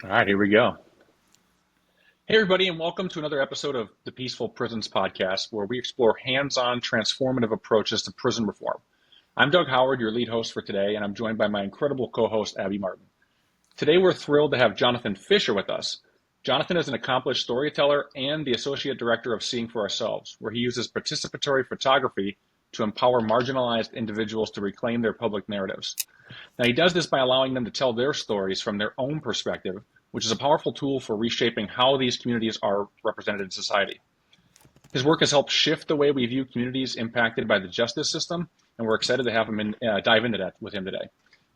All right, here we go. Hey, everybody, and welcome to another episode of the Peaceful Prisons Podcast, where we explore hands on transformative approaches to prison reform. I'm Doug Howard, your lead host for today, and I'm joined by my incredible co host, Abbe Marten. Today, we're thrilled to have Jonathan Fisher with us. Jonathan is an accomplished storyteller and the Associate Director of Seeing for Ourselves, where he uses participatory photography to empower marginalized individuals to reclaim their public narratives. Now, he does this by allowing them to tell their stories from their own perspective, which is a powerful tool for reshaping how these communities are represented in society. His work has helped shift the way we view communities impacted by the justice system, and we're excited to have him dive into that with him today.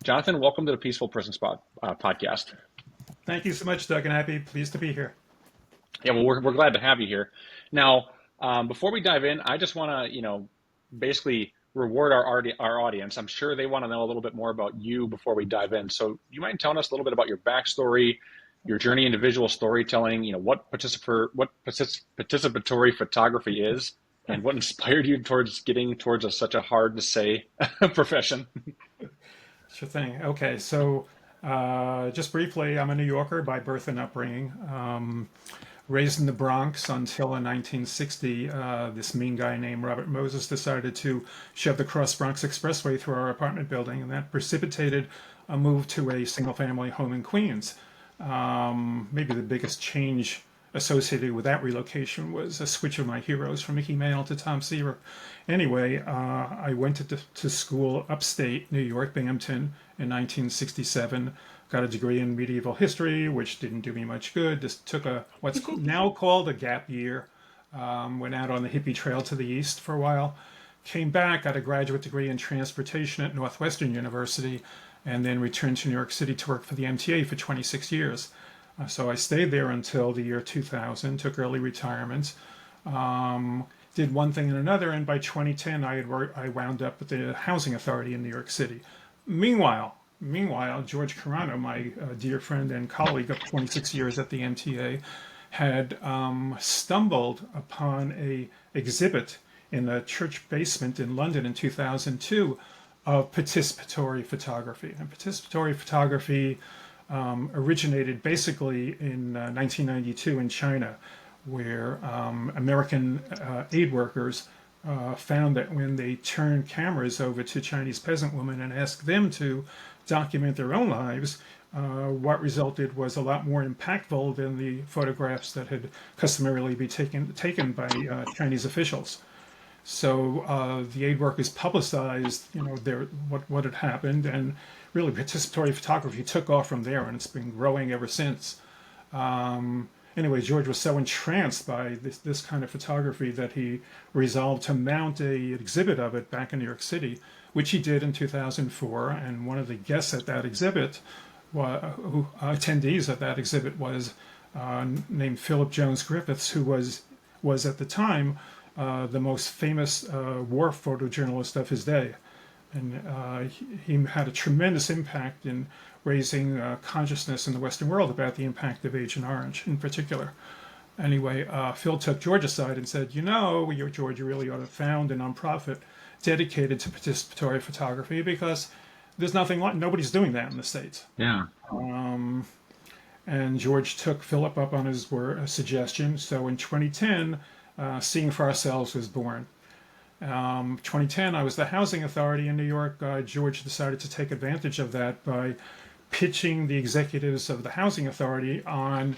Jonathan, welcome to the Peaceful Prison Spot podcast. Thank you so much, Doug and Abby. Pleased to be here. Yeah, well, we're glad to have you here. Now, before we dive in, I just want to, basically reward our audience. I'm sure they want to know a little bit more about you before we dive in. So, do you mind telling us a little bit about your backstory, your journey into visual storytelling? What participatory photography is, and what inspired you towards getting towards such a hard to say profession? Sure thing. Okay, so just briefly, I'm a New Yorker by birth and upbringing. Raised in the Bronx until in 1960, this mean guy named Robert Moses decided to shove the Cross Bronx Expressway through our apartment building, and that precipitated a move to a single family home in Queens. Maybe the biggest change associated with that relocation was a switch of my heroes from Mickey Mantle to Tom Seaver. Anyway, I went to school upstate New York, Binghamton, in 1967. Got a degree in medieval history, which didn't do me much good. Just took a what's now called a gap year. Went out on the hippie trail to the east for a while. Came back, got a graduate degree in transportation at Northwestern University, and then returned to New York City to work for the MTA for 26 years. So I stayed there until the year 2000, took early retirement, did one thing and another, and by 2010 I wound up at the Housing Authority in New York City. Meanwhile, George Carano, my dear friend and colleague of 26 years at the MTA, had stumbled upon a exhibit in a church basement in London in 2002 of participatory photography. And participatory photography originated basically in 1992 in China, where American aid workers found that when they turned cameras over to Chinese peasant women and asked them to document their own lives, what resulted was a lot more impactful than the photographs that had customarily been taken by Chinese officials. So the aid workers publicized, what had happened, and really participatory photography took off from there, and it's been growing ever since. Anyway, George was so entranced by this kind of photography that he resolved to mount a exhibit of it back in New York City, which he did in 2004. And one of the guests at that exhibit, attendees at that exhibit, was named Philip Jones Griffiths, who was at the time the most famous war photojournalist of his day. And he had a tremendous impact in raising consciousness in the Western world about the impact of Agent Orange in particular. Anyway, Phil took George aside and said, George, you really ought to found a nonprofit dedicated to participatory photography, because there's nobody's doing that in the States. Yeah. And George took Philip up on his suggestion. So in 2010, Seeing for Ourselves was born. 2010, I was the Housing Authority in New York. George decided to take advantage of that by pitching the executives of the Housing Authority on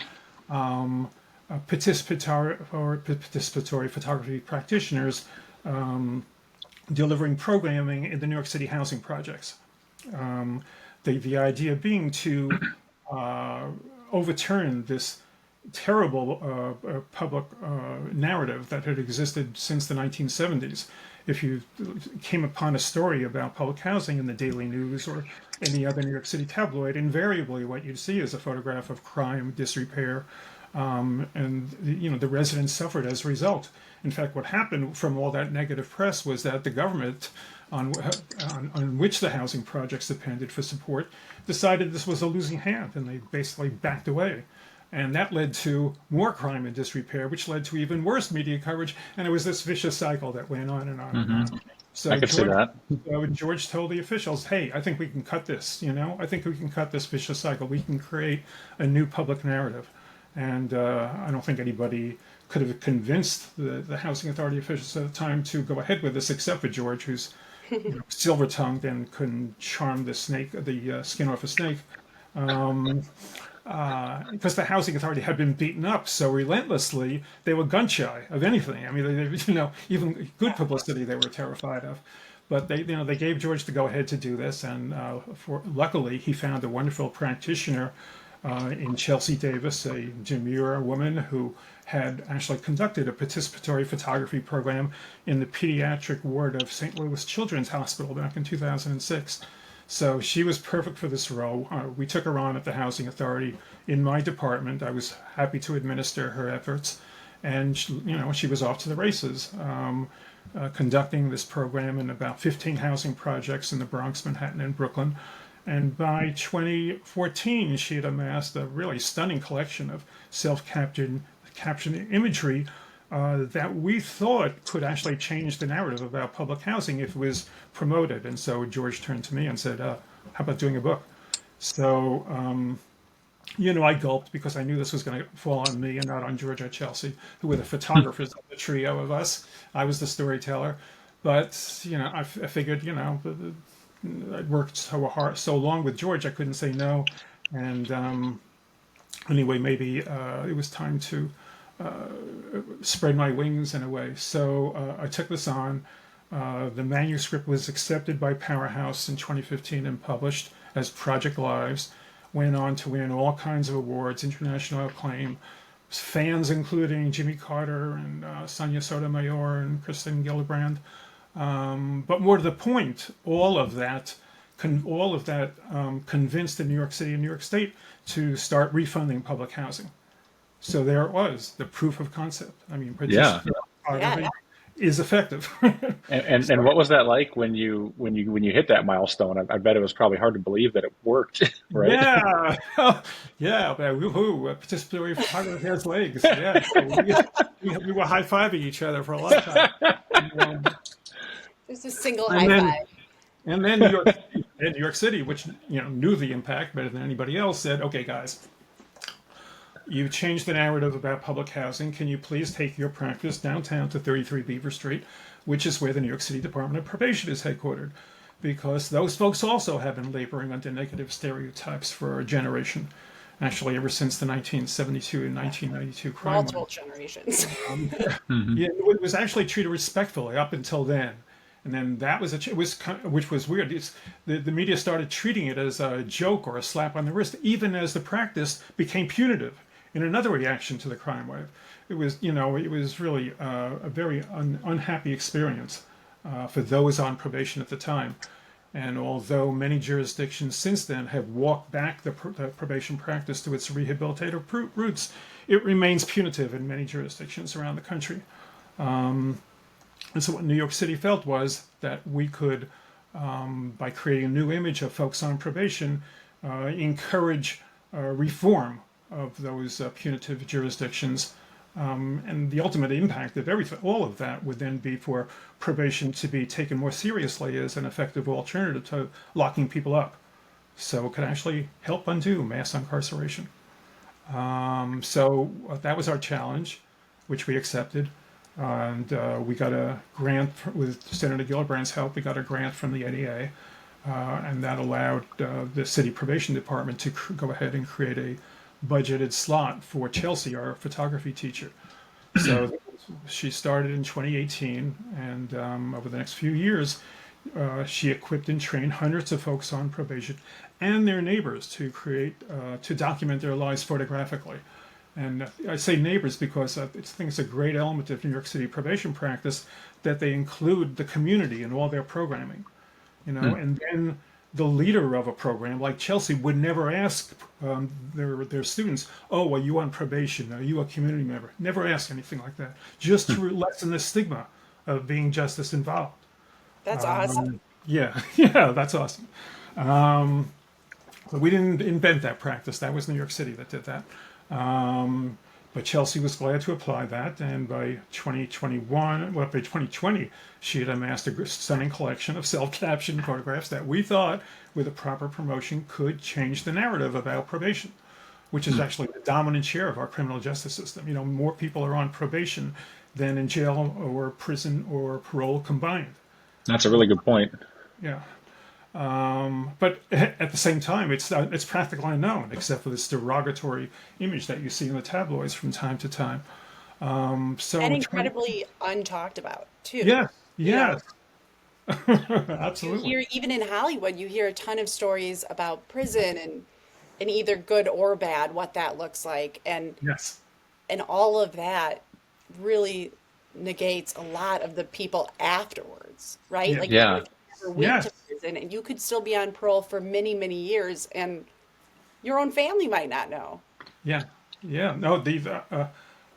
participatory photography practitioners delivering programming in the New York City housing projects. The idea being to overturn this terrible public narrative that had existed since the 1970s. If you came upon a story about public housing in the Daily News or any other New York City tabloid, invariably what you'd see is a photograph of crime, disrepair, and the residents suffered as a result. In fact, what happened from all that negative press was that the government, on which the housing projects depended for support, decided this was a losing hand, and they basically backed away. And that led to more crime and disrepair, which led to even worse media coverage. And it was this vicious cycle that went on and on and on. I So could see that. George told the officials, "Hey, I think we can cut this. I think we can cut this vicious cycle. We can create a new public narrative." And I don't think anybody could have convinced the housing authority officials at the time to go ahead with this, except for George, who's silver-tongued and couldn't charm the skin off a snake. Um, because the housing authority had been beaten up so relentlessly, they were gun shy of anything. I mean, even good publicity they were terrified of. But they gave George the go ahead to do this, and luckily he found a wonderful practitioner in Chelsea Davis, a demure woman who had actually conducted a participatory photography program in the pediatric ward of St. Louis Children's Hospital back in 2006. So she was perfect for this role. We took her on at the Housing Authority in my department. I was happy to administer her efforts, and she was off to the races, conducting this program in about 15 housing projects in the Bronx, Manhattan, and Brooklyn. And by 2014, she had amassed a really stunning collection of self-captioned imagery that we thought could actually change the narrative about public housing if it was promoted. And so George turned to me and said, "How about doing a book?" So, I gulped because I knew this was going to fall on me and not on George or Chelsea, who were the photographers of the trio of us. I was the storyteller. But, I figured, I'd worked so long with George, I couldn't say no. And anyway, maybe it was time to spread my wings in a way. So I took this on. The manuscript was accepted by Powerhouse in 2015 and published as Project Lives. Went on to win all kinds of awards, international acclaim. Fans including Jimmy Carter and Sonia Sotomayor and Kristen Gillibrand. But more to the point, all of that convinced the New York City and New York State to start refunding public housing. So there it was, the proof of concept. I mean, Yeah. photography is effective. And what was that like when you hit that milestone? I bet it was probably hard to believe that it worked, right? Yeah, yeah, but woohoo! Participatory photography has legs. Yeah, so we were high fiving each other for a long time. Um, Just a single and high then five. and then New York City, which knew the impact better than anybody else, said, "Okay, guys, you've changed the narrative about public housing. Can you please take your practice downtown to 33 Beaver Street, which is where the New York City Department of Probation is headquartered?" Because those folks also have been laboring under negative stereotypes for a generation, actually ever since the 1972 and 1992 crime Multiple wave. generations. Hmm. Yeah, it was actually treated respectfully up until then. And then that was which was weird. The media started treating it as a joke or a slap on the wrist, even as the practice became punitive in another reaction to the crime wave. It was really a very unhappy experience for those on probation at the time. And although many jurisdictions since then have walked back the probation practice to its rehabilitative roots, it remains punitive in many jurisdictions around the country. And so what New York City felt was that we could, by creating a new image of folks on probation, encourage reform of those punitive jurisdictions. And the ultimate impact of all of that would then be for probation to be taken more seriously as an effective alternative to locking people up. So it could actually help undo mass incarceration. So that was our challenge, which we accepted. And we got a grant with Senator Gillibrand's help. We got a grant from the NEA, and that allowed the city probation department to go ahead and create a budgeted slot for Chelsea, our photography teacher. So she started in 2018, and over the next few years, she equipped and trained hundreds of folks on probation and their neighbors to document their lives photographically. And I say neighbors because I think it's a great element of New York City probation practice that they include the community in all their programming, and then the leader of a program like Chelsea would never ask their students, "Oh, are you on probation? Are you a community member?" Never ask anything like that, just to lessen the stigma of being justice involved. That's awesome. Yeah, yeah, that's awesome. But we didn't invent that practice. That was New York City that did that. But Chelsea was glad to apply that, and by 2021, well, by 2020, she had amassed a stunning collection of self-captioned photographs that we thought, with a proper promotion, could change the narrative about probation, which is actually the dominant share of our criminal justice system. You know, more people are on probation than in jail or prison or parole combined. That's a really good point. Yeah. But at the same time, it's practically unknown, except for this derogatory image that you see in the tabloids from time to time. And So 20, incredibly untalked about too. yes, You know, yes, you absolutely, hear even in Hollywood, you hear a ton of stories about prison and either good or bad, what that looks like, yes, and all of that really negates a lot of the people afterwards, right? yeah, Like even Yeah. if you never went yes, to prison, and you could still be on parole for many, many years, and your own family might not know. yeah, yeah. No,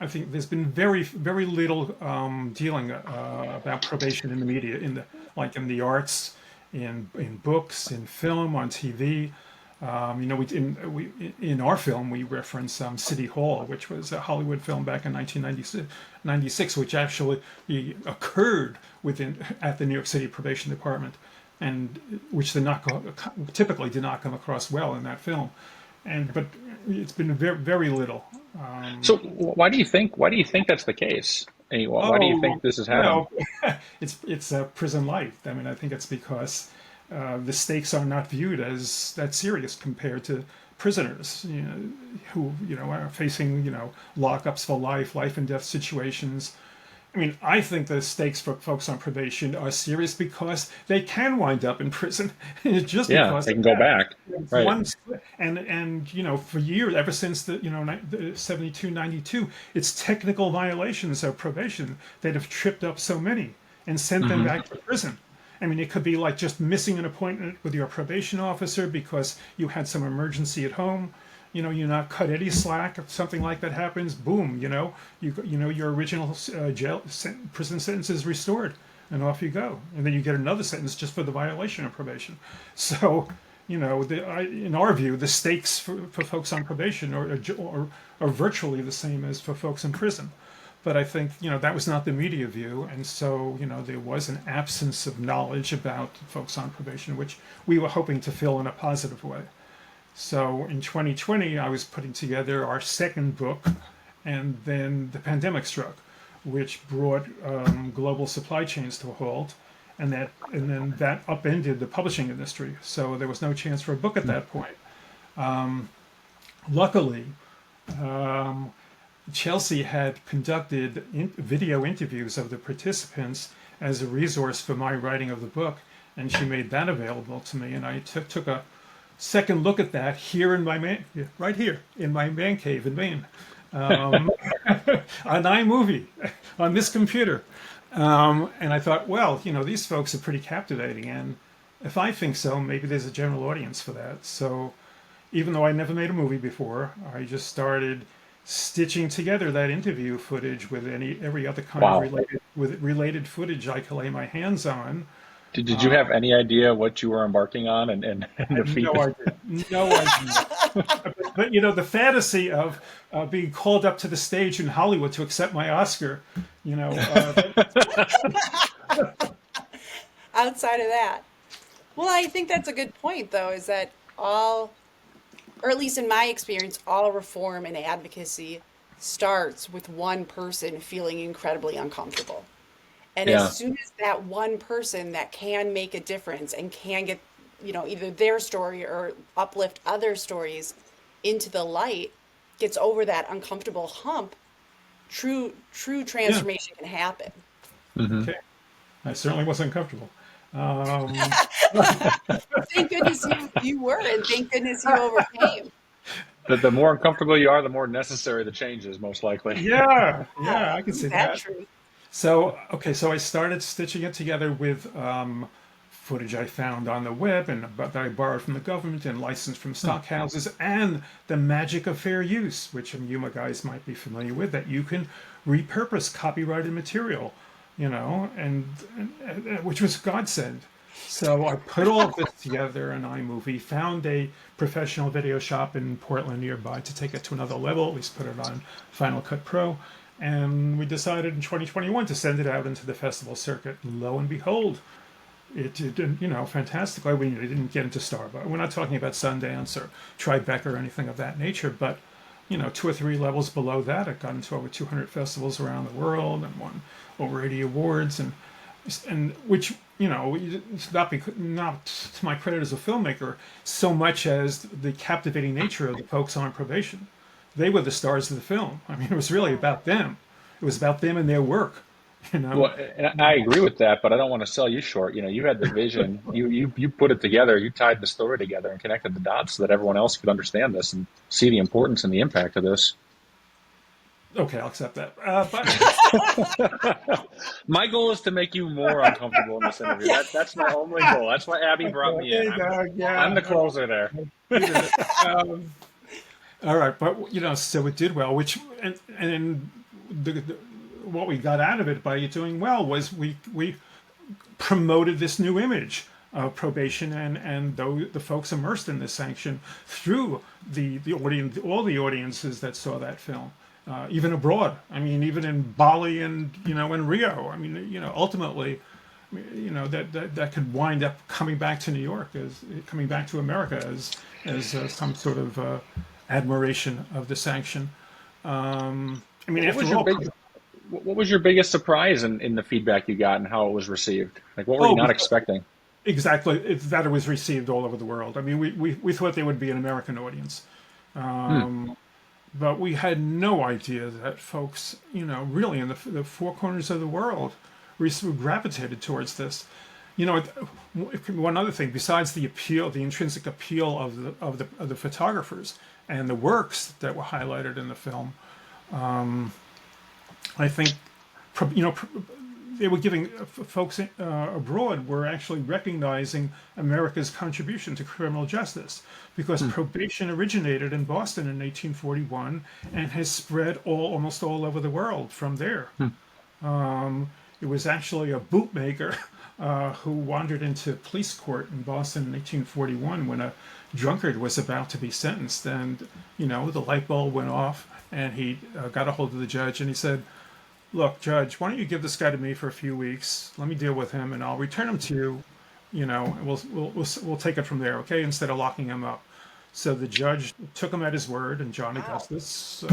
I think there's been very little dealing about probation in the media, in the arts, in books, in film, on TV. You know, in our film we reference City Hall, which was a Hollywood film back in 1996, which actually occurred within at the New York City Probation Department, and which typically did not come across well in that film, but it's been very little. So why do you think that's the case? Why do you think Oh, this has happened? well, it's prison life. I mean, I think it's because the stakes are not viewed as that serious compared to prisoners, who are facing lockups for life and death situations. I mean, I think the stakes for folks on probation are serious because they can wind up in prison, just Yeah, because they of can go that. back. It's Right. one, and for years, ever since the 72, 92, it's technical violations of probation that have tripped up so many and sent them Hmm. back to prison. I mean, it could be like just missing an appointment with your probation officer because you had some emergency at home. You're not cut any slack. If something like that happens, boom, your original prison sentence is restored, and off you go. And then you get another sentence just for the violation of probation. So, in our view, the stakes for folks on probation are virtually the same as for folks in prison. But I think, that was not the media view. And so, there was an absence of knowledge about folks on probation, which we were hoping to fill in a positive way. So in 2020, I was putting together our second book, and then the pandemic struck, which brought global supply chains to a halt, and then that upended the publishing industry. So there was no chance for a book at that point. Luckily, Chelsea had conducted video interviews of the participants as a resource for my writing of the book, and she made that available to me. And I took a second look at that here right here in my man cave in Maine, um, on iMovie on this computer. And I thought, well, these folks are pretty captivating, and if I think so, maybe there's a general audience for that. So even though I never made a movie before, I just started stitching together that interview footage with every other kind of Wow. related footage I could lay my hands on. Did you have any idea what you were embarking on and I the had feat no that idea, no idea. But the fantasy of being called up to the stage in Hollywood to accept my Oscar, you know, Outside of that, well, I think that's a good point, though, is that all, or at least in my experience, all reform and advocacy starts with one person feeling incredibly uncomfortable. And as Yeah. soon as that one person that can make a difference and can get, either their story or uplift other stories into the light, gets over that uncomfortable hump, true yeah, transformation can happen. Hmm. okay. I certainly wasn't comfortable. Um, Thank goodness you were, and thank goodness you overcame. The more uncomfortable you are, the more necessary the change is, most likely. yeah, Yeah, yeah, I can see isn't that that. true? So, okay, so I started stitching it together with footage I found on the web and that I borrowed from the government and licensed from stock houses, and the magic of fair use, which you guys might be familiar with, that you can repurpose copyrighted material, and which was godsend. So I put all of this together in iMovie, found a professional video shop in Portland nearby to take it to another level, at least put it on Final Cut Pro. And we decided in 2021 to send it out into the festival circuit. Lo and behold, it did, fantastically. We didn't get into Starbucks. We're not talking about Sundance or Tribeca or anything of that nature, but, 2 or 3 levels below that, it got into over 200 festivals around the world and won over 80 awards. And which, it's not to my credit as a filmmaker, so much as the captivating nature of the folks on probation. They were the stars of the film. I mean, it was really about them. It was about them and their work, you know. Well, and I agree with that, but I don't want to sell you short. You had the vision. You put it together. You tied the story together and connected the dots so that everyone else could understand this and see the importance and the impact of this. Okay, I'll accept that. But My goal is to make you more uncomfortable in this interview. That's my only goal. That's why Abby brought me in. I'm the closer there. um, all right, but so it did well. And what we got out of it by doing well was we promoted this new image of probation and the folks immersed in this sanction through the audience, all the audiences that saw that film. Even abroad. I mean, even in Bali and in Rio. I mean, ultimately, that could wind up coming back to New York coming back to America as some sort of admiration of the sanction. I mean, What was after your all, big, what was your biggest surprise in the feedback you got and how it was received? Like, what were you not expecting? exactly that it was received all over the world. I mean, we thought there would be an American audience. But we had no idea that folks, really in the four corners of the world, gravitated towards this. One other thing besides the appeal, the intrinsic appeal of the photographers and the works that were highlighted in the film, I think, they were giving folks abroad were actually recognizing America's contribution to criminal justice because probation originated in Boston in 1841 and has spread almost all over the world from there. It was actually a bootmaker who wandered into police court in Boston in 1841 when a drunkard was about to be sentenced, and the light bulb went off, and he got a hold of the judge, and he said, "Look, Judge, why don't you give this guy to me for a few weeks? Let me deal with him, and I'll return him to you. And we'll take it from there, okay? Instead of locking him up." So the judge took him at his word, and John Augustus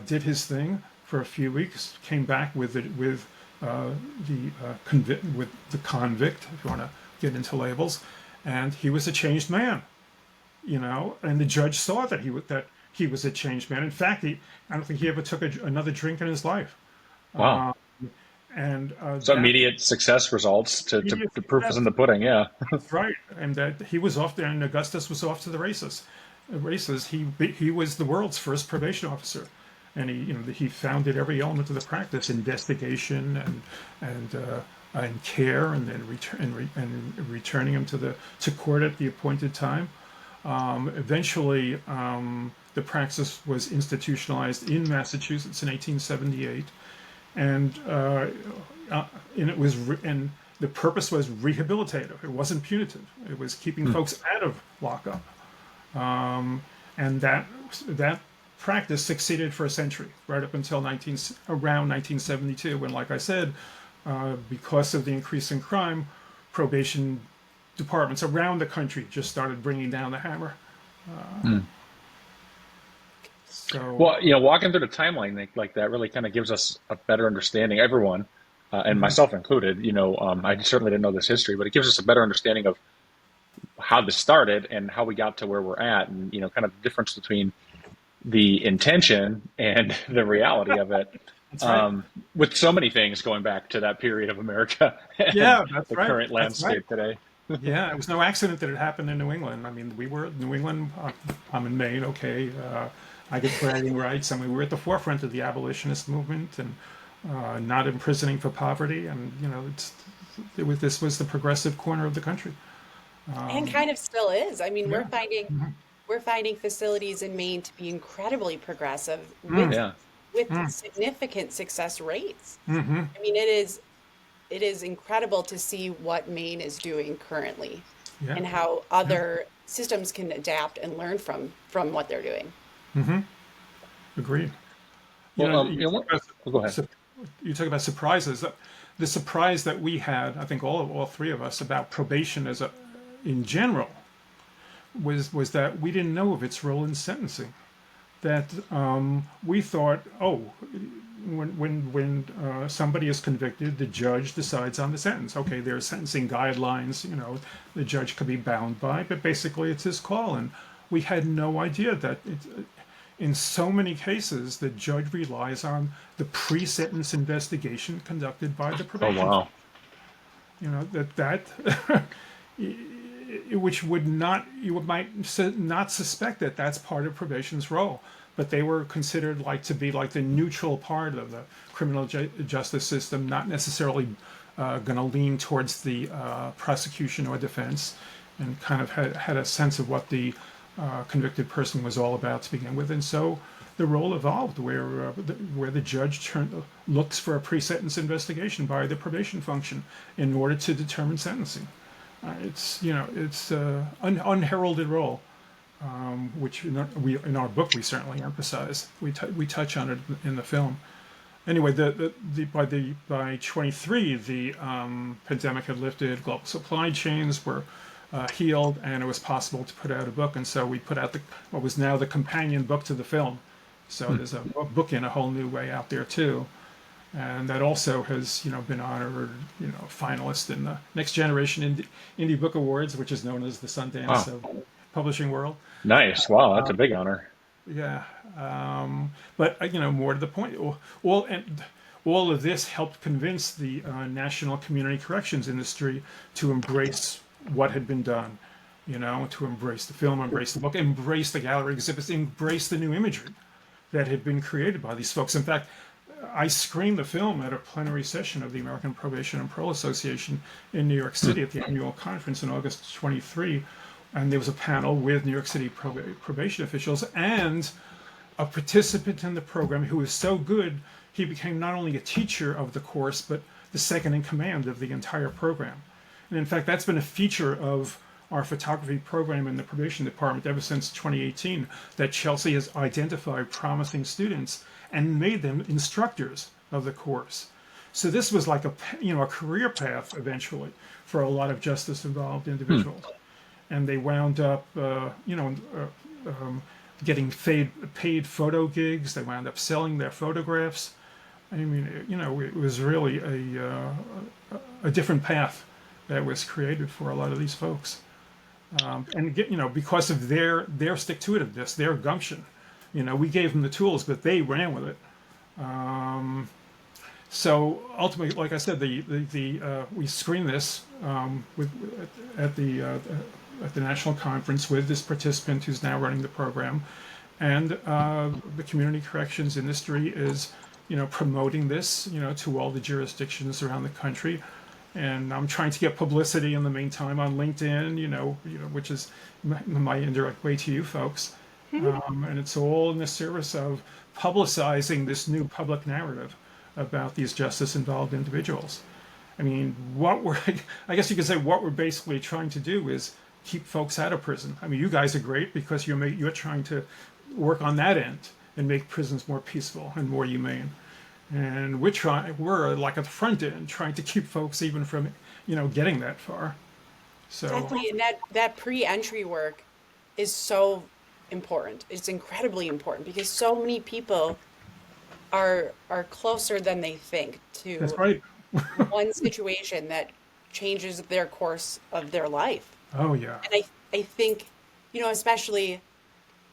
did his thing for a few weeks. Came back with the convict, if you want to get into labels, and he was a changed man. And the judge saw that he was a changed man. In fact, I don't think he ever took another drink in his life. Wow. And So immediate success results to the proof is in the pudding. Yeah. That's right. And that he was off there, and Augustus was off to the races. He was the world's first probation officer, and he founded every element of the practice: investigation and care, and then returning him to court at the appointed time. Eventually, the practice was institutionalized in Massachusetts in 1878. And the purpose was rehabilitative. It wasn't punitive. It was keeping folks out of lockup, and that practice succeeded for a century, right up until around 1972, when, like I said, because of the increase in crime, probation departments around the country just started bringing down the hammer. So, Well, walking through the timeline like that really kind of gives us a better understanding, everyone, and myself included. I certainly didn't know this history, but it gives us a better understanding of how this started and how we got to where we're at, and kind of the difference between the intention and the reality of it. that's right. With so many things going back to that period of America and Yeah, that's the right. current That's right. landscape today. Yeah, it was no accident that it happened in New England. I mean, we were New England. I'm in Maine. Okay, I get bragging rights, and we were at the forefront of the abolitionist movement, and not imprisoning for poverty. And this was the progressive corner of the country. And kind of still is. I mean, we're finding facilities in Maine to be incredibly progressive with Yeah. with significant success rates. Mm-hmm. I mean, it is it is incredible to see what Maine is doing currently Yeah. and how Yeah. other systems can adapt and learn from what they're doing. Mm-hmm. Agreed. You know, Well, you know what? Oh, go ahead. you talk about surprises. The surprise that we had, I think all three of us, about probation in general was that we didn't know of its role in sentencing. That we thought, oh, when somebody is convicted, the judge decides on the sentence. Okay, there are sentencing guidelines, the judge could be bound by, but basically it's his call. And we had no idea that in so many cases, the judge relies on the pre-sentence investigation conducted by the Oh, probation. wow. That which would not you might not suspect that that's part of probation's role, but they were considered like to be like the neutral part of the criminal justice system, not necessarily going to lean towards the prosecution or defense, and kind of had a sense of what the convicted person was all about to begin with, and so the role evolved where the judge looks for a pre-sentence investigation by the probation function in order to determine sentencing. It's unheralded role, which in our book we certainly emphasize. We touch on it in the film. Anyway, by 23, the pandemic had lifted, global supply chains were healed, and it was possible to put out a book. And so we put out what was now the companion book to the film. So there's a book in a whole new way out there too, and that also has been honored, finalist in the Next Generation Indie Book Awards, which is known as the Sundance Wow. of publishing world. Nice. Wow, that's a big honor. Yeah, but more to the point, all of this helped convince the national community corrections industry to embrace what had been done, to embrace the film, embrace the book, embrace the gallery exhibits, embrace the new imagery that had been created by these folks. In fact, I screened the film at a plenary session of the American Probation and Parole Association in New York City at the annual conference in August 23. And there was a panel with New York City probation officials and a participant in the program who was so good, he became not only a teacher of the course, but the second in command of the entire program. And in fact, that's been a feature of our photography program in the probation department ever since 2018, that Chelsea has identified promising students and made them instructors of the course. So this was like a career path eventually for a lot of justice involved individuals. And they wound up, getting paid photo gigs. They wound up selling their photographs. I mean, it was really a different path that was created for a lot of these folks. Because of their stick-to-itiveness, their gumption, we gave them the tools, but they ran with it. So ultimately, like I said, we screened this at the national conference with this participant who's now running the program, and the community corrections industry is promoting this to all the jurisdictions around the country. And I'm trying to get publicity in the meantime on LinkedIn, which is my indirect way to you folks. And it's all in the service of publicizing this new public narrative about these justice-involved individuals. I mean, I guess you could say what we're basically trying to do is keep folks out of prison. I mean, you guys are great because you're trying to work on that end and make prisons more peaceful and more humane. And we're like at the front end trying to keep folks even from, getting that far. So Exactly, and that pre-entry work is so important. It's incredibly important because so many people are closer than they think that's to right. one situation that changes their course of their life. Oh yeah. And I think, especially,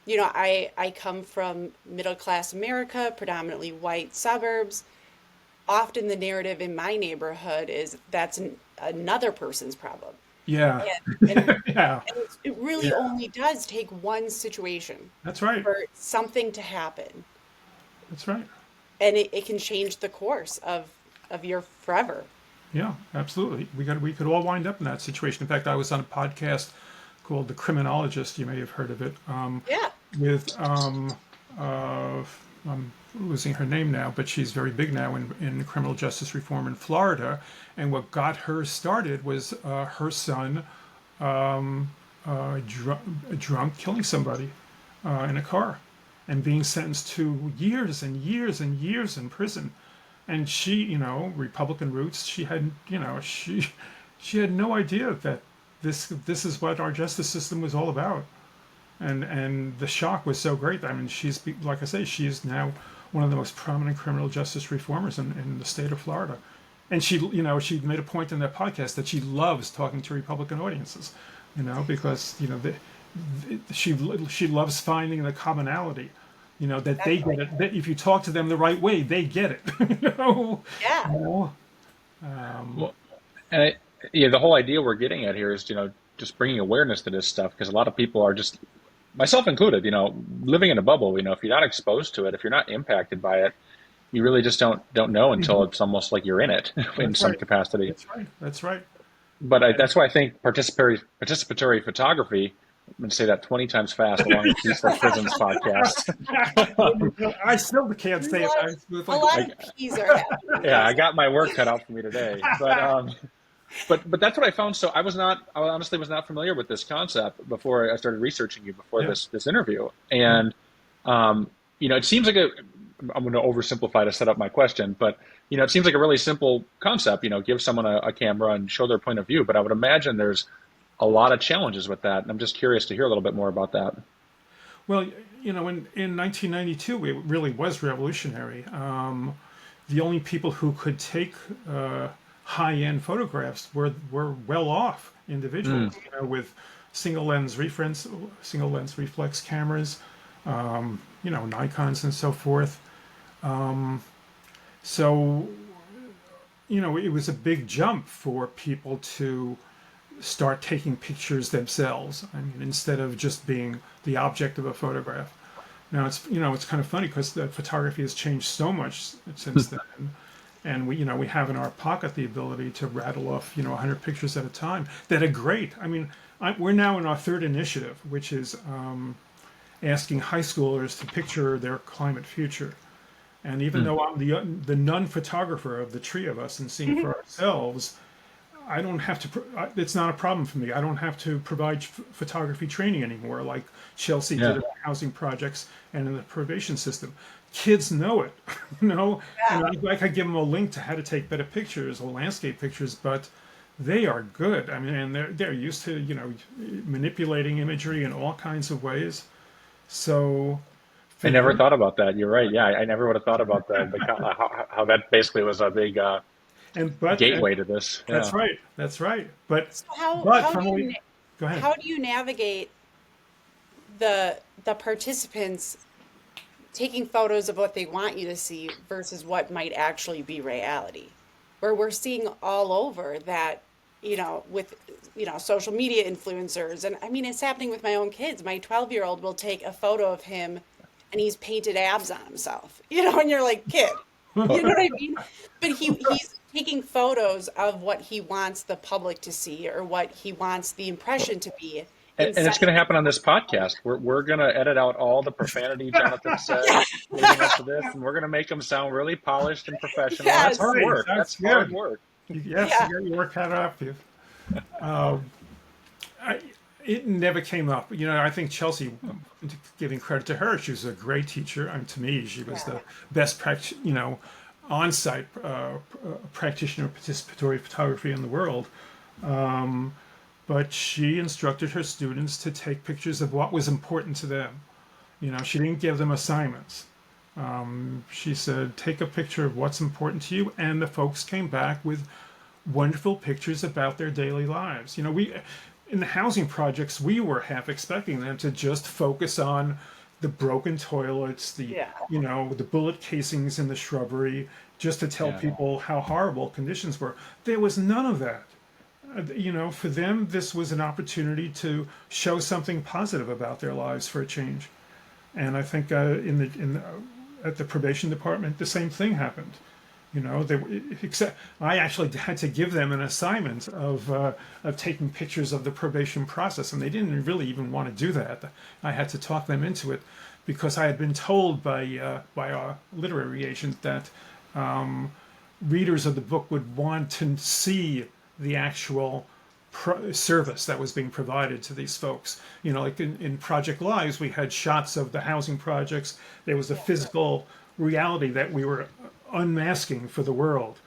I come from middle class America, predominantly white suburbs. Often the narrative in my neighborhood is that's another person's problem. Yeah. And Yeah. it really Yeah. only does take one situation That's right. for something to happen. That's right. And it can change the course of your forever. Yeah, absolutely. We could all wind up in that situation. In fact, I was on a podcast called The Criminologist. You may have heard of it. Yeah. With losing her name now, but she's very big now in criminal justice reform in Florida. And what got her started was her son drunk killing somebody in a car and being sentenced to years and years and years in prison. And she, Republican roots, she had, she had no idea that this is what our justice system was all about. And the shock was so great. I mean, like I say, she is now one of the most prominent criminal justice reformers in the state of Florida. And she made a point in that podcast that she loves talking to Republican audiences, because she loves finding the commonality, that they get it. That if you talk to them the right way, they get it. Yeah. Well, and the whole idea we're getting at here is, just bringing awareness to this stuff, because a lot of people are just, myself included, living in a bubble. If you're not exposed to it, if you're not impacted by it, you really just don't know until it's almost like you're in it in some capacity. That's right. That's right. But that's why I think participatory photography. I'm going to say that 20 times fast along with Peaceful Prisons podcast. I still can't say it. A lot of P's are happening. Yeah, I got my work cut out for me today. But that's what I found. So I honestly was not familiar with this concept before I started researching you before this interview. And it seems like I'm going to oversimplify to set up my question, but it seems like a really simple concept. Give someone a camera and show their point of view. But I would imagine there's a lot of challenges with that, and I'm just curious to hear a little bit more about that. Well, in 1992, it really was revolutionary. The only people who could take high-end photographs were well-off individuals, with single lens reflex cameras, Nikons and so forth. So it was a big jump for people to start taking pictures themselves. I mean, instead of just being the object of a photograph. Now it's kind of funny because the photography has changed so much since then, and we have in our pocket the ability to rattle off 100 pictures at a time that are great. I mean, we're now in our third initiative, which is asking high schoolers to picture their climate future. And even though I'm the non-photographer of the three of us and seeing for ourselves, I don't have to. It's not a problem for me. I don't have to provide photography training anymore, like Chelsea did in housing projects and in the probation system. Kids know it, and I could give them a link to how to take better pictures or landscape pictures, but they are good. I mean, and they're used to manipulating imagery in all kinds of ways. So I never thought about that. You're right. Yeah, I never would have thought about that. How that basically was a big gateway to this. Yeah. That's right. That's right. But So how go ahead. how do you navigate the participants taking photos of what they want you to see versus what might actually be reality? Where we're seeing all over that, with social media influencers, and I mean it's happening with my own kids. My 12-year-old will take a photo of him and he's painted abs on himself. And you're like, kid, you know what I mean? But he's taking photos of what he wants the public to see or what he wants the impression to be. And it's going to happen on this podcast. We're going to edit out all the profanity Jonathan said leading up to this, and we're going to make him sound really polished and professional. Yes. That's hard work. That's hard work. Yes, you got your work cut out for you. It never came up. I think Chelsea, giving credit to her, she was a great teacher. And to me, she was the best on-site practitioner of participatory photography in the world. But she instructed her students to take pictures of what was important to them. She didn't give them assignments. She said, take a picture of what's important to you. And the folks came back with wonderful pictures about their daily lives. In the housing projects, we were half expecting them to just focus on the broken toilets, the bullet casings in the shrubbery, just to tell people how horrible conditions were. There was none of that. For them, this was an opportunity to show something positive about their lives for a change. And I think at the probation department, the same thing happened. Except I actually had to give them an assignment of taking pictures of the probation process, and they didn't really even want to do that. I had to talk them into it because I had been told by a literary agent that readers of the book would want to see the actual service that was being provided to these folks. You know, like in Project Lives, we had shots of the housing projects. There was a physical reality that we were unmasking for the world.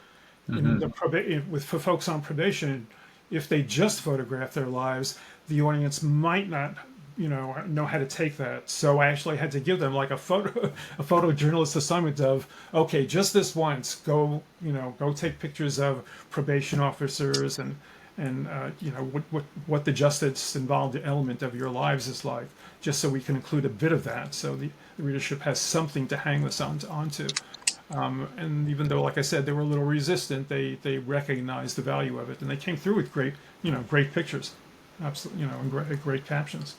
In Hmm. the for folks on probation, if they just photograph their lives, the audience might not, know how to take that. So I actually had to give them like a photojournalist assignment of, okay, just this once, go take pictures of probation officers and what the justice involved element of your lives is like, just so we can include a bit of that, so the readership has something to hang this onto. And even though, like I said, they were a little resistant, they recognized the value of it, and they came through with great pictures, absolutely, and great captions.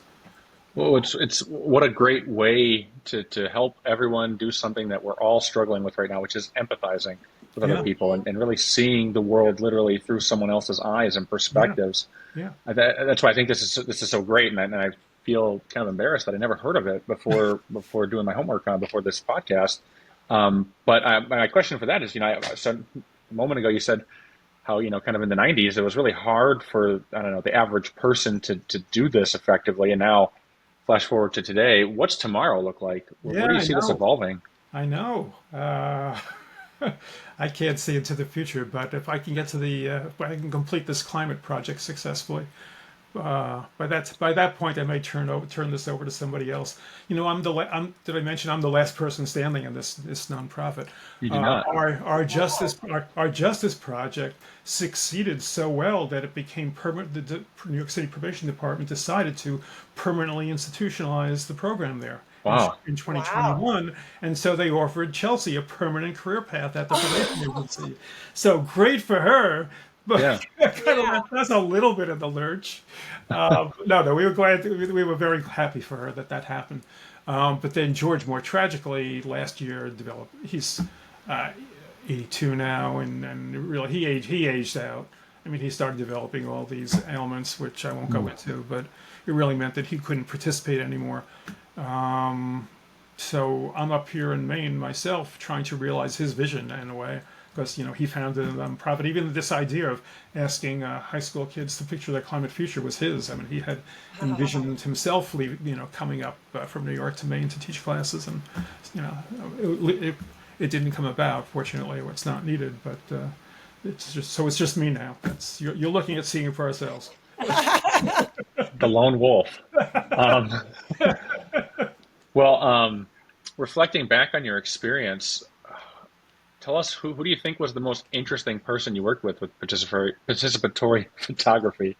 Well, it's what a great way to help everyone do something that we're all struggling with right now, which is empathizing with other Yeah, people and really seeing the world literally through someone else's eyes and yeah, perspectives. yeah. That's why I think this is so great, and I feel kind of embarrassed that I never heard of it before doing my homework on before this podcast. But my question for that is, I said a moment ago, you said how, kind of in the 90s, it was really hard for, I don't know, the average person to do this effectively. And now, flash forward to today, what's tomorrow look like? Where Yeah, do you I see this know. evolving? I know. I can't see into the future, but if I can get to if I can complete this climate project successfully, by that point, I may turn this over to somebody else. Did I mention I'm the last person standing in this nonprofit? You do not. Our justice project succeeded so well that it became permanent. The New York City Probation Department decided to permanently institutionalize the program there Wow. in Wow. 2021, and so they offered Chelsea a permanent career path at the probation agency. So great for her, but Yeah. kind of Yeah. left us a little bit in the lurch. No, we were glad. We were very happy for her that happened. But then George, more tragically, last year developed. He's uh, 82 now, and really he aged out. I mean, he started developing all these ailments, which I won't go Mm. into, but it really meant that he couldn't participate anymore. So I'm up here in Maine myself, trying to realize his vision in a way, because he founded a nonprofit. Even this idea of asking high school kids to picture their climate future was his. I mean, he had envisioned himself, coming up from New York to Maine to teach classes, and you know, it didn't come about. Fortunately, it's not needed, but it's just me now. You're looking at seeing it for ourselves. The lone wolf. Um, well, reflecting back on your experience, tell us who do you think was the most interesting person you worked with participatory photography,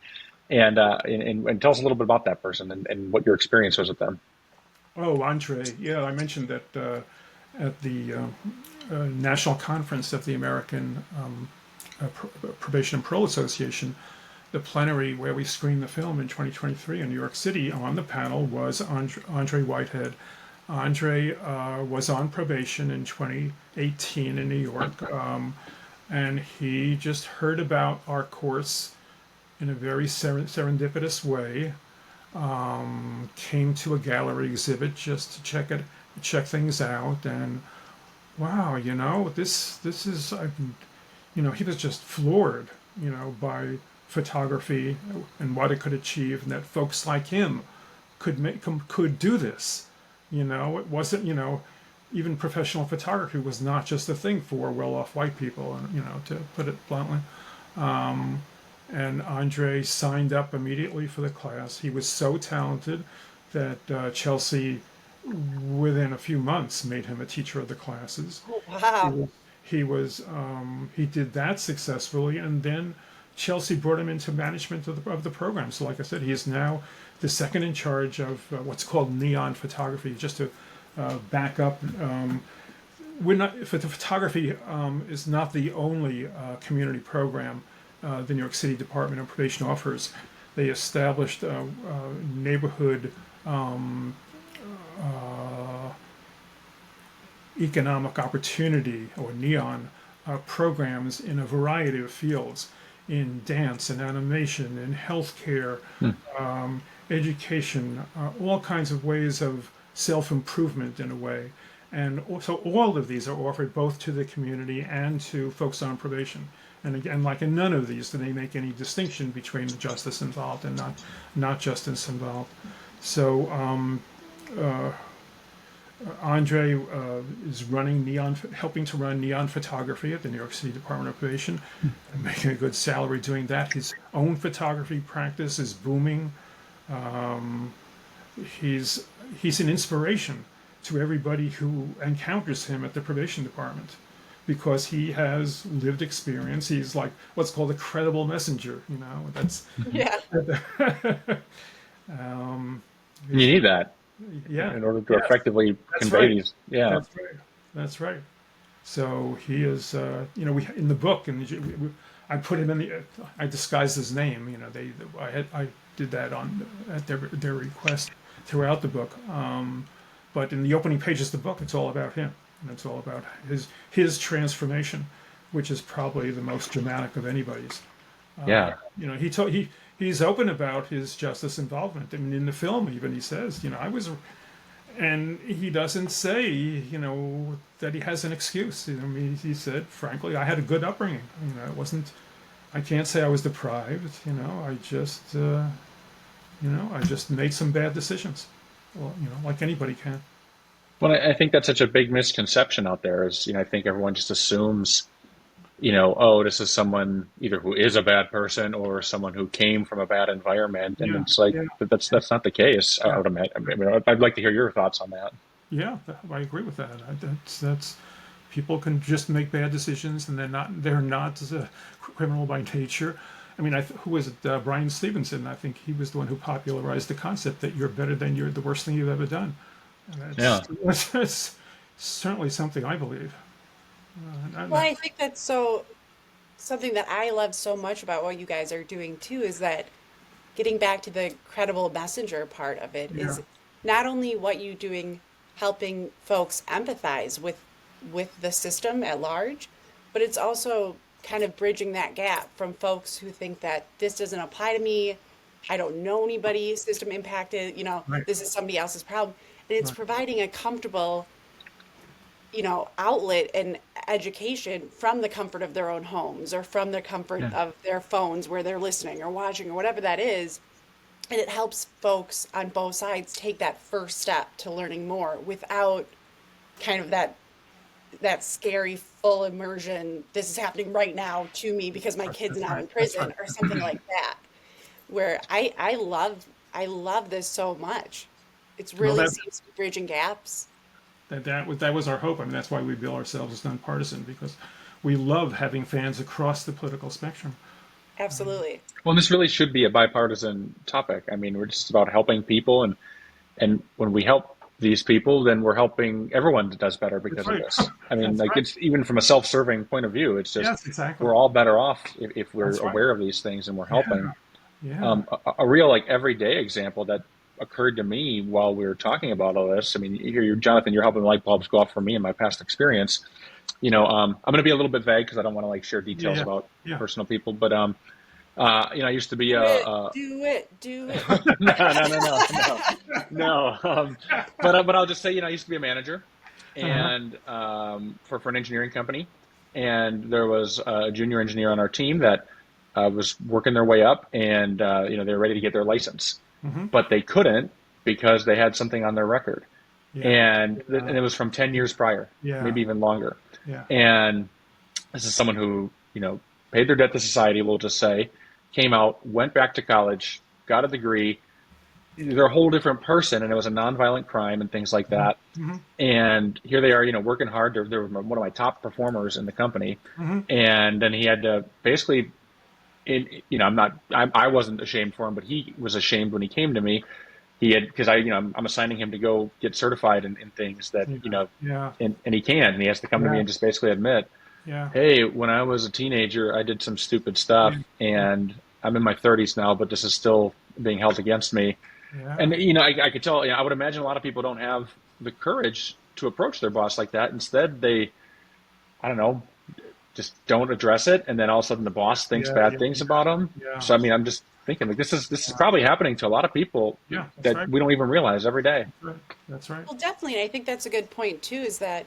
and tell us a little bit about that person and what your experience was with them. Oh, Andre. Yeah, I mentioned that at the national conference of the American Probation and Parole Association, the plenary where we screened the film in 2023 in New York City. On the panel was Andre Whitehead. Andre was on probation in 2018 in New York, and he just heard about our course in a very serendipitous way. Came to a gallery exhibit just to check things out, and wow, this is he was just floored, by photography and what it could achieve, and that folks like him could do this. It wasn't, even professional photography was not just a thing for well-off white people, and to put it bluntly. And Andre signed up immediately for the class. He was so talented that Chelsea, within a few months, made him a teacher of the classes. Oh, He wow. was, he did that successfully, and then Chelsea brought him into management of the program. So, like I said, he is now the second in charge of what's called neon photography. Just to back up, we're not. The photography is not the only community program the New York City Department of Probation offers. They established neighborhood economic opportunity, or neon programs, in a variety of fields, in dance and animation, in healthcare, Hmm. education, all kinds of ways of self-improvement in a way. And so all of these are offered both to the community and to folks on probation. And again, like in none of these do they make any distinction between the justice involved and not justice involved. So Andre is helping to run neon photography at the New York City Department of Probation, and making a good salary doing that. His own photography practice is booming. He's an inspiration to everybody who encounters him at the probation department because he has lived experience. He's like what's called a credible messenger. That's Yeah. You need that yeah, in order to yes, effectively that's convey right. these. Yeah. That's right. That's right. So he is, we in the book, and I put him in I disguised his name. I did that at their request throughout the book. But in the opening pages of the book, it's all about him, and it's all about his transformation, which is probably the most dramatic of anybody's. Yeah. He's open about his justice involvement. I mean, in the film, even he says, I was. And he doesn't say, that he has an excuse. I mean, he said, frankly, I had a good upbringing. It wasn't. I can't say I was deprived. I just made some bad decisions. Well, like anybody can. Well, I think that's such a big misconception out there is, I think everyone just assumes, oh, this is someone either who is a bad person or someone who came from a bad environment. And Yeah, it's like, yeah, but that's not the case. I yeah, would imagine. I mean, I'd like to hear your thoughts on that. yeah. I agree with that. That's people can just make bad decisions, and they're not criminal by nature. I mean, who was it? Brian Stevenson. I think he was the one who popularized the concept that you're better than you're the worst thing you've ever done. And Yeah. that's certainly something I believe. Well, I think that's something that I love so much about what you guys are doing too is that getting back to the credible messenger part of it Yeah, is not only what you doing helping folks empathize with the system at large, but it's also kind of bridging that gap from folks who think that this doesn't apply to me. I don't know anybody system impacted, right, this is somebody else's problem. And it's right. providing a comfortable, outlet and education from the comfort of their own homes or from the comfort Yeah. of their phones where they're listening or watching or whatever that is. And it helps folks on both sides take that first step to learning more without kind of that scary full immersion. This is happening right now to me because my kid's That's now right. in That's right. prison or something like that. Where I love this so much. It's Well, really seems to be bridging gaps. that was our hope. I mean, that's why we bill ourselves as nonpartisan because we love having fans across the political spectrum. Absolutely. Well, this really should be a bipartisan topic. I mean, we're just about helping people, and when we help these people, then we're helping everyone that does better That's because of right. this. I mean, That's like right. it's even from a self-serving point of view, it's just Yes, exactly. we're all better off if we're That's right. aware of these things and we're helping. Yeah, yeah. A real like everyday example that occurred to me while we were talking about all this. I mean, Jonathan, you're helping light bulbs go off for me in my past experience. I'm going to be a little bit vague because I don't want to like share Yeah, details yeah, about yeah. personal people, but I used to be Do it, do it, do it. no, no, no, no, no, no. But I'll just say, I used to be a manager, Uh-huh. and for an engineering company, and there was a junior engineer on our team that was working their way up, and they were ready to get their license, Hmm. but they couldn't because they had something on their record, Yeah, and yeah, it was from 10 years prior, yeah, maybe even longer, yeah, and this is someone who paid their debt to society, we'll just say, came out, went back to college, got a degree. They're a whole different person, and it was a nonviolent crime and things like hmm, that. hmm, And here they are, working hard. They're one of my top performers in the company. hmm. And then he had to basically, I wasn't ashamed for him, but he was ashamed when he came to me. He had, because I'm assigning him to go get certified in things that, Yeah, yeah, and he can, and he has to come to me yeah, and just basically admit, yeah, hey, when I was a teenager, I did some stupid stuff, yeah, yeah, and I'm in my 30s now, but this is still being held against me. And yeah. I could tell. I would imagine a lot of people don't have the courage to approach their boss like that. Instead, they, I don't know, just don't address it, and then all of a sudden the boss thinks Yeah, bad yeah, things about them. yeah, So I mean, I'm just thinking like this is probably happening to a lot of people Yeah, that's that right. we don't even realize every day. That's right. That's right. Well, definitely, and I think that's a good point too, is that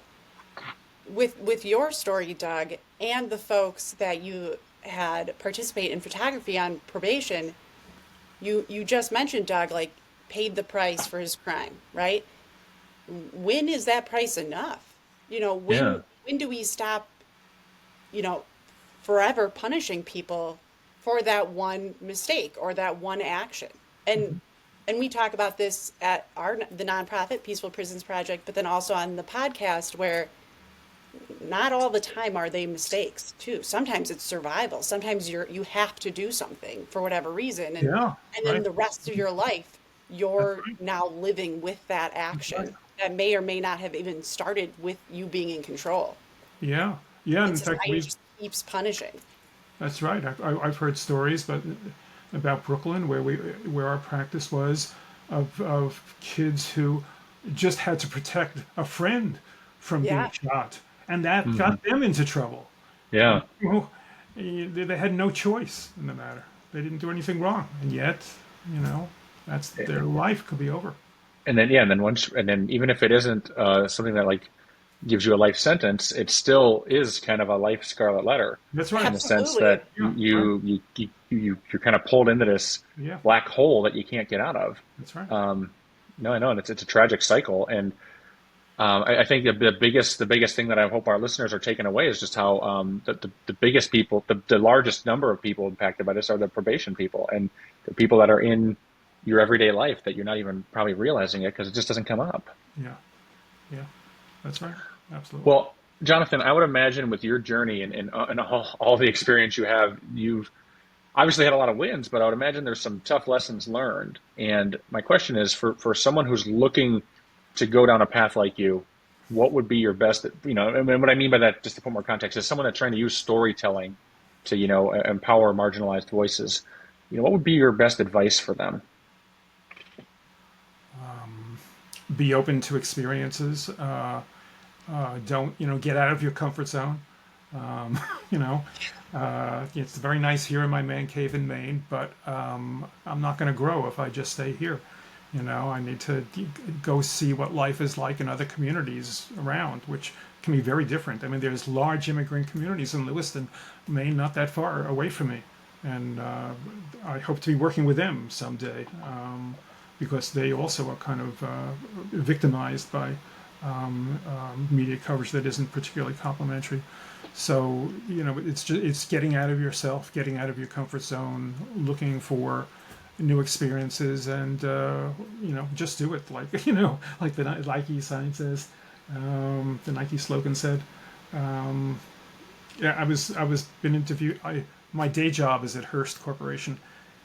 with your story, Doug, and the folks that you had participate in photography on probation, you just mentioned, Doug, like paid the price for his crime, right? When is that price enough? You know, Yeah. when do we stop, you know, forever punishing people for that one mistake or that one action? And Mhm. and we talk about this at the nonprofit Peaceful Prisons Project, but then also on the podcast where not all the time are they mistakes too. Sometimes it's survival. Sometimes you have to do something for whatever reason, Yeah, and then right. the rest of your life That's you're right. now living with that That's right. action that may or may not have even started with you being in control. Yeah, yeah. And In fact, society just keeps punishing. that's right. I've heard stories, but about Brooklyn, where our practice was of kids who just had to protect a friend from being Yeah. shot, and that Hmm. got them into trouble. Yeah. You know, they had no choice in the matter. They didn't do anything wrong, and yet, you know, that's their life could be over. And then yeah, and then once and then even if it isn't something that like gives you a life sentence, it still is kind of a life scarlet letter That's right. in the sense Absolutely. that Yeah, right. you're kind of pulled into this Yeah, black hole that you can't get out of. that's right. No, I know, and it's a tragic cycle. And I think the biggest thing that I hope our listeners are taking away is just how the biggest people, the largest number of people impacted by this are the probation people and the people that are in your everyday life that you're not even probably realizing it because it just doesn't come up. Yeah, yeah, that's right. Absolutely. Well, Jonathan, I would imagine with your journey and all the experience you have, you've obviously had a lot of wins, but I would imagine there's some tough lessons learned. And my question is for someone who's looking to go down a path like you, what would be your best, I mean, what I mean by that, just to put more context, is someone that's trying to use storytelling to, empower marginalized voices. What would be your best advice for them? Be open to experiences. Don't get out of your comfort zone. You know, it's very nice here in my man cave in Maine, but I'm not going to grow if I just stay here. I need to go see what life is like in other communities around, which can be very different. I mean, there's large immigrant communities in Lewiston, Maine, not that far away from me, and I hope to be working with them someday, because they also are kind of victimized by media coverage that isn't particularly complimentary. So it's getting out of yourself, getting out of your comfort zone, looking for new experiences, and just do it. Like like the Nike sign says, the Nike slogan said. Yeah, I was been interviewed. My day job is at Hearst Corporation,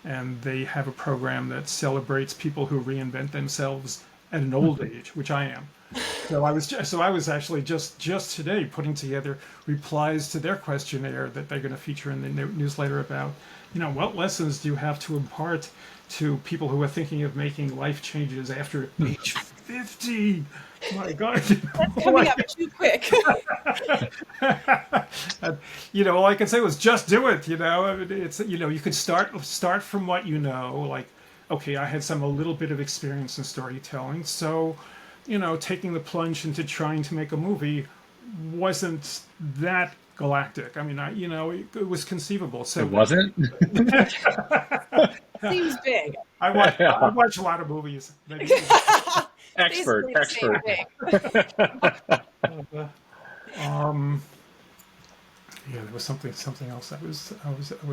and they have a program that celebrates people who reinvent themselves at an old age, which I am. So I was actually just today putting together replies to their questionnaire that they're going to feature in the newsletter about, what lessons do you have to impart to people who are thinking of making life changes after age 50? My God, That's coming up too quick. all I can say was just do it. I mean, it's you could start from what like, okay, I had a little bit of experience in storytelling, so taking the plunge into trying to make a movie wasn't that galactic. I mean, it was conceivable. It So wasn't? Seems big. I Yeah. watch a lot of movies. Maybe, Expert, Basically the same expert. thing. um, yeah, there was something else I was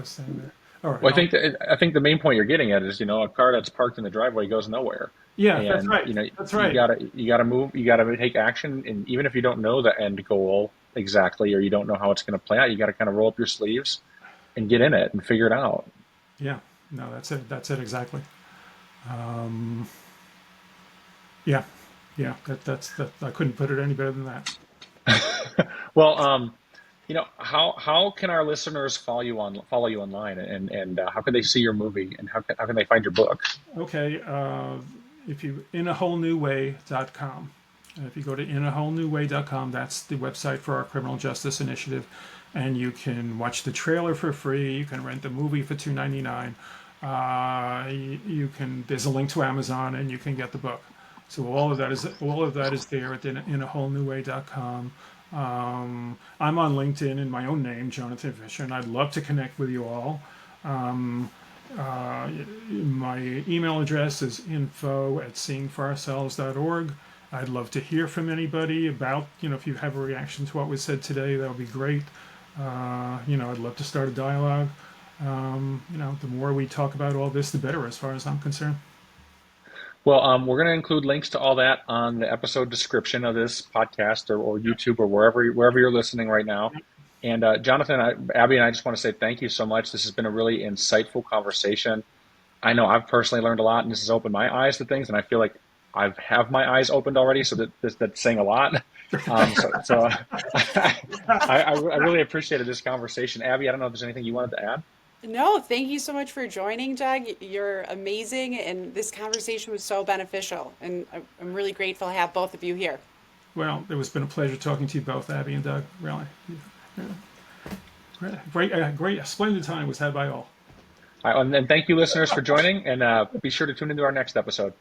saying there. All right. Well, I think the main point you're getting at is, a car that's parked in the driveway goes nowhere. Yeah, that's And, right. That's you right. gotta move, you gotta take action. And even if you don't know the end goal exactly, or you don't know how it's going to play out, you got to kind of roll up your sleeves and get in it and figure it out. Yeah. No, that's it. That's it exactly. Um, yeah. Yeah. That. I couldn't put it any better than that. Well, how can our listeners follow you online, and how can they see your movie, and how can they find your book? Okay, if you inawholenewway.com. If you go to inawholenewway.com, that's the website for our criminal justice initiative, and you can watch the trailer for free. You can rent the movie for $2.99. you can. There's a link to Amazon, and you can get the book. So all of that is there at inawholenewway.com. I'm on LinkedIn in my own name, Jonathan Fisher, and I'd love to connect with you all. Um, my email address is info@seeingforourselves.org. I'd love to hear from anybody about, if you have a reaction to what was said today, that would be great. I'd love to start a dialogue. The more we talk about all this, the better, as far as I'm concerned. Well, we're going to include links to all that on the episode description of this podcast or YouTube or wherever you're listening right now. And Jonathan, Abby, and I just want to say thank you so much. This has been a really insightful conversation. I know I've personally learned a lot, and this has opened my eyes to things, and I feel like I've have my eyes opened already, so that's saying a lot. So I really appreciated this conversation. Abby, I don't know if there's anything you wanted to add. No, thank you so much for joining, Doug. You're amazing, and this conversation was so beneficial, and I'm really grateful to have both of you here. Well, it has been a pleasure talking to you both, Abby and Doug. Really, great, splendid time was had by all. And thank you, listeners, for joining, and be sure to tune into our next episode.